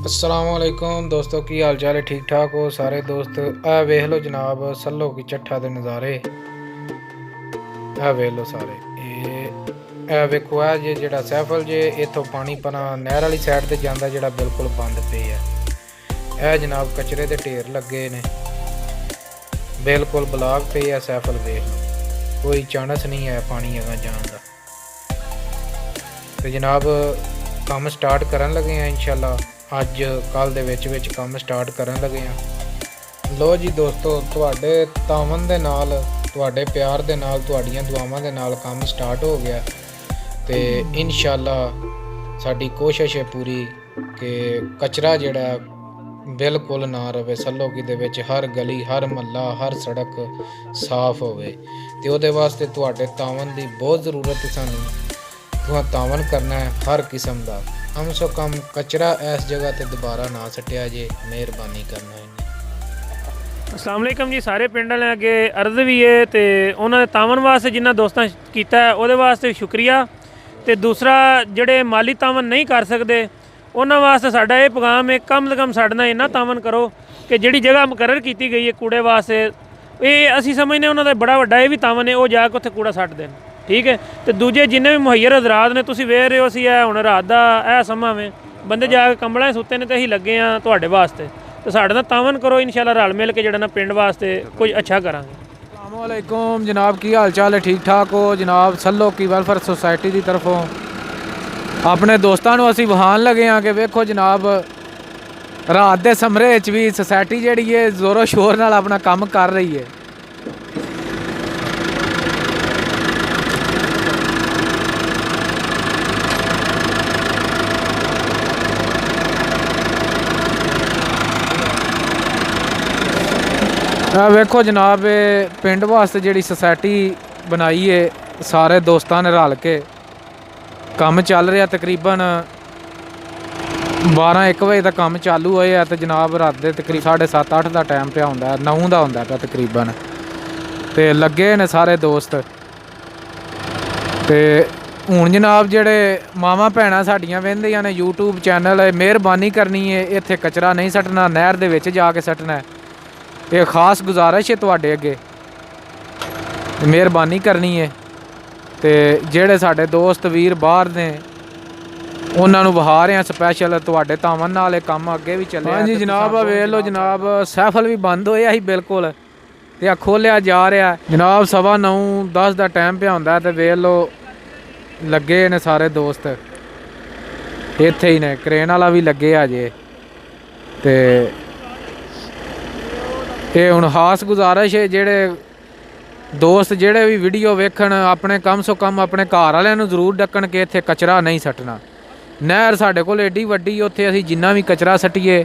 अस्सलामुअलैकुम दोस्तों, की हाल चाल है? ठीक ठाक हो सारे दोस्त? ए वेख लो जनाब सल्लो की चट्ठा दे नज़ारे। ए वेख लो सारे, ए वेखो है जे जेड़ा सैफल जे इथों पानी पना नहर वाली साइड ते जांदा जेड़ा बिल्कुल बंद पे है। ए जनाब कचरे दे ढेर लगे ने, बिल्कुल ब्लॉक पे है सैफल। वेख लो, कोई चांस नहीं है पानी अगर जान दा। ते जनाब काम स्टार्ट करन लगे हैं इंशाल्लाह, ਅੱਜ ਕੱਲ ਦੇ ਵਿੱਚ ਕੰਮ ਸਟਾਰਟ ਕਰਨ ਲੱਗੇ ਆ। ਲੋ ਜੀ ਦੋਸਤੋ, ਤੁਹਾਡੇ ਤਾਵਨ ਦੇ ਨਾਲ, ਤੁਹਾਡੇ ਪਿਆਰ ਦੇ ਨਾਲ, ਤੁਹਾਡੀਆਂ ਦੁਆਵਾਂ ਦੇ ਨਾਲ ਕੰਮ ਸਟਾਰਟ ਹੋ ਗਿਆ ਤੇ ਇਨਸ਼ਾਅੱਲਾ ਸਾਡੀ ਕੋਸ਼ਿਸ਼ ਹੈ ਪੂਰੀ ਕਿ ਕਚਰਾ ਜਿਹੜਾ ਬਿਲਕੁਲ ਨਾ ਰਵੇ ਸੱਲੋਕੀ ਦੇ ਵਿੱਚ। ਹਰ ਗਲੀ, ਹਰ ਮਹੱਲਾ, ਹਰ ਸੜਕ ਸਾਫ਼ ਹੋਵੇ ਤੇ ਉਹਦੇ ਵਾਸਤੇ ਤੁਹਾਡੇ ਤਾਵਨ ਦੀ ਬਹੁਤ ਜ਼ਰੂਰਤ ਹੈ। ਸਾਨੂੰ ਤਾਵਨ ਕਰਨਾ है हर किस्म का। कम सो कम कचरा इस जगह ते दोबारा ना सटिया जे, मेहरबानी करना है। अस्सलाम वालेकुम जी। सारे पिंड वाले अगे अर्ज भी है तो उन्होंने तावन वास्ते जिन्ना दोस्तों किया है वो वास्ते शुक्रिया। तो दूसरा जोड़े माली तावन नहीं कर सकते उन्होंने वास्ते साडा ये पैगाम है, कम से कम साढ़े नाल इन्ना तावन करो कि जिहड़ी जगह मुकर्रर की गई है कूड़े वास्ते, ये असी समझने उन्होंने बड़ा वड्डा ये भी तावन है, वो जाके उत्थे कूड़ा सट देन। ठीक है। तो दूजे जिन्ने भी मुहैयर हज़रात ने, तुसीं वेख रहे हो असीं हुण रात दा समां में बंदे जाके कंबलां सुत्ते ने ते असीं लगे हाँ तुहाडे वास्ते। तो साडे नाल तावन करो इंशाअल्लाह, रल मिल के जिहड़ा ना पिंड वास्ते कुछ अच्छा करांगे। अस्सलाम वालेकुम जनाब, की हाल चाल है? ठीक ठाक हो जनाब? सल्लो की वेलफेयर सोसाइटी की तरफों अपने दोस्तों को असीं वहान लगे हाँ कि वेखो जनाब रात के समरे भी सोसाइटी जिहड़ी है जोरों शोर नाल अपना काम कर रही है। वेखो जनाब पिंड वास्ते जिहड़ी सोसाइटी बनाई है सारे दोस्तों ने रल के काम चल रहा। तकरीबन 12-1 बजे तक काम चालू होया तो जनाब रात के तकरीबन 7:30-8 का टाइम पे आउंदा, 9 का होंदा पिया तकरीबन। तो लगे ने सारे दोस्त। तो हुण जनाब जेड़े मावां भैणां साडियां वेंदियां ने यूट्यूब चैनल, मेहरबानी करनी है इत्थे कचरा नहीं सट्टना, नहर दे विच जाके सट्टना है। ये खास गुजारिश है तुहाडे अगे, मेहरबानी करनी है। तो जेड़े साडे दोस्त वीर बाहर ने उन्हां नूं वहा रहे हैं स्पैशल तुहाडे तावन नाल ये काम अगे भी चले। हाँ जी जनाब, वेख लो जनाब सैफल भी बंद होया ही बिल्कुल ते खोलिया जा रहा है जनाब। 9:15-10 का टाइम पे होंदा तो वेख लो लगे ने सारे दोस्त इत्थे ही ने, क्रेन वाला भी लगे अजे। तो ये हुण खास गुजारिश है जेड़े दोस्त जेड़े भी वीडियो वेखण अपने कम सो कम अपने घर वालियां नूं जरूर डक्कण के इत्थे कचरा नहीं सट्टना। नहर साडे कोल एडी वड्डी, उत्थे असीं जिन्ना भी कचरा सट्टीए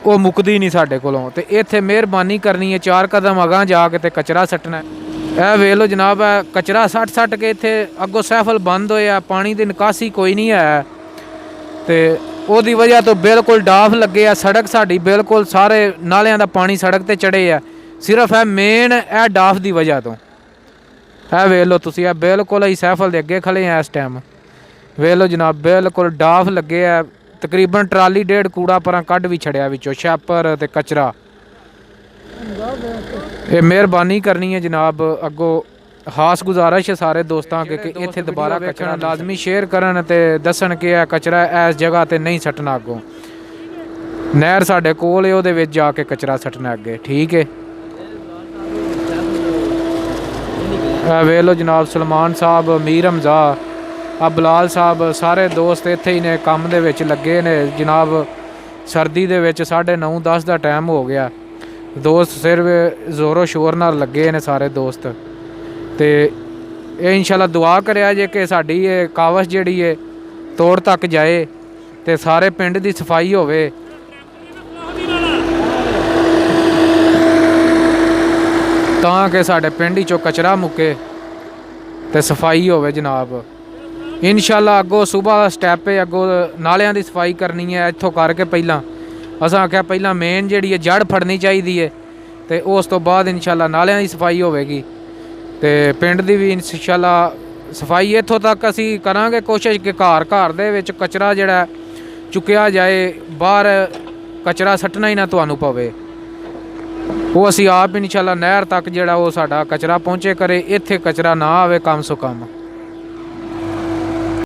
वो मुकदी नहीं साडे कोलों। ते इत्थे मेहरबानी करनी है 4 कदम अगां जाके ते कचरा सट्टना है। ए वेख लो जनाब कचरा सट के इत्थे अगों सैफल बंद होया, पानी दी निकासी कोई नहीं है। तो ਉਹਦੀ वजह तो बिल्कुल डाफ लगे आ। सड़क साड़ी बिल्कुल सारे नालियां दा पानी सड़क ते चढ़े आ, सिर्फ है मेन है डाफ की वजह तो। है वेख लो तुसीं, बिल्कुल ही सैफल दे अगे खड़े हैं इस टाइम। वेख लो जनाब बिल्कुल डाफ लगे आ, तकरीबन ट्राली 1.5 कूड़ा पर कढ़ भी छड़िया विचों छापर ते कचरा। ये मेहरबानी करनी है जनाब अगों, खास गुजारिश है सारे दोस्तों के कि इत्थे दोबारा कचरा लाजमी शेयर करन ते दसन कि कचरा इस जगह ते नहीं सट्टना। अगों नहर साडे कोल है, उहदे विच जाके कचरा सट्टना अगे। ठीक है। वेख लो जनाब सलमान साहब, मीर हमजा, बिलाल साहब सारे दोस्त इत्थे ही ने, काम दे विच लगे ने जनाब। सर्दी दे विच 9:30-10 का टाइम हो गया, दोस्त सिर्फ जोरों शोर नाल लगे ने सारे दोस्त। तो ये इंशाल्लाह दुआ करिया जे कि साडी ये कावश जिहड़ी है तोड़ तक जाए तो सारे पिंड की सफाई होवे। तां कि साडे पिंड चों कचरा मुके तो सफाई होवे जनाब। इंशाल्लाह अगों सुबह स्टैप है, अगों नालियां की सफाई करनी है इत्थों करके। पहला असां आख्या पहला मेन जिहड़ी है जड़ फड़नी चाहिदी है, तो उस तो बाद इंशाल्लाह नालियां की सफाई होवेगी। तो पिंड की भी इंशाल्लाह सफाई इत्थों तक असी करांगे कोशिश कि घर घर दे विच कचरा जिहड़ा ਚੁੱਕਿਆ ਜਾਏ, ਬਾਹਰ ਕਚਰਾ ਸੱਟਣਾ ਹੀ ਨਾ ਤੁਹਾਨੂੰ ਪਵੇ। ਉਹ ਅਸੀਂ ਆਪ ਇਨਸ਼ਾਅੱਲਾ ਨਹਿਰ ਤੱਕ ਜਿਹੜਾ ਉਹ ਸਾਡਾ ਕਚਰਾ ਪਹੁੰਚੇ ਕਰੇ, ਇੱਥੇ ਕਚਰਾ ਨਾ ਆਵੇ ਕਮ ਸੋ ਕਮ।